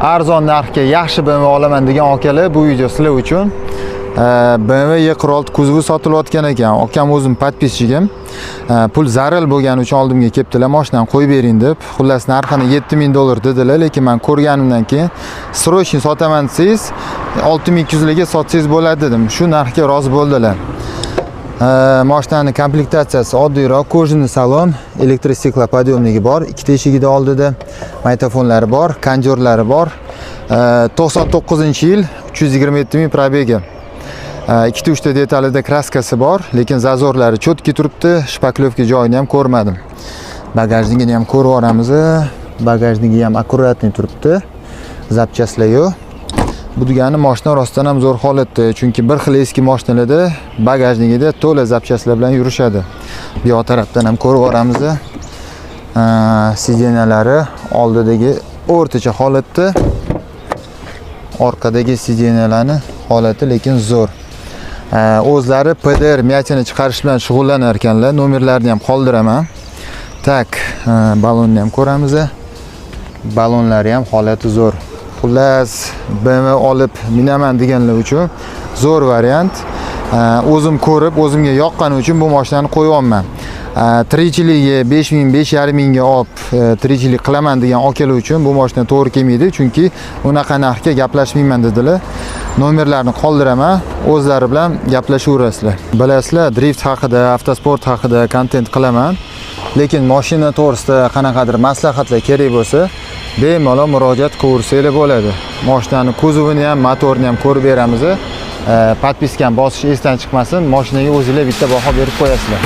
arzon narxga yaxshi BMW olaman degan akalar, bu video sizlar uchun. BMW Y46 kuzovi sotilayotgan ekan. Akam o'zim podpischigim. Pul zaril bo'lgani uchun oldimga kelibdilar, mashinani qo'yib bering deb. Xullas narxini $7000 dedilar, lekin men ko'rganimdan keyin srochniy sotaman desangiz 6200 ga sotsangiz bo'ladi dedim. Shu narxga rozi bo'ldilar. Mashinani komplektatsiyasi oddiyroq, kojinli salon, elektrosiklopodiyomligi bor, ikkita eshigida oldida magnitofonlari bor, kondyorlari bor. 99-yil, 327 ming probegi. Ikkita uchta detalida kraskasi bor, lekin zazorlari cho'tki turibdi. Shpaklovka joyini ham ko'rmadim. Bagajnigini ham ko'rib olamiz. Bagajnigi ham akkuratniy turibdi. Zapchastlar yo'q. Bu degani mashina rostdan ham zo'r holatda, chunki bir xil eski mashinalarda bagajnigida to'la zapchastlar bilan yurishadi. Bu yoq tarafdan ham ko'rib olamiz. Sidenalari oldidagi o'rtacha holatda, orqadagi sidenalarni holati lekin zo'r. O'zlari PDR miyatini chiqarish bilan shug'ullanar ekanlar. Nomerlarini ham qoldiraman. Tak, balonni ham ko'ramiz. Balonlari ham holati zo'r. Xullas, BMW olib minaman deganlar uchun zo'r variant. O'zim ko'rib, o'zimga yoqqani uchun bu mashinani qo'yibman. Tirikchiligi 5000-5,5 mingga olib tirikchilik qilaman degan akalar uchun bu mashina to'g'ri kelmaydi, chunki unaqa narxga gaplashmayman dedilar. Nomerlarni qoldiraman, o'zlari bilan gaplashaverasizlar. Bilasizlar, drift haqida, avtosport haqida kontent qilaman. Lekin mashina to'g'risida qanaqadir maslahatlar kerak bo'lsa, bemalol murojaat qilaversanglar bo'ladi. Mashinani kuzovini ham, motorini ham ko'rib beramiz. Podpiskani bosish esdan chiqmasin, mashinaga o'zingizlar bitta baho berib qo'yasizlar.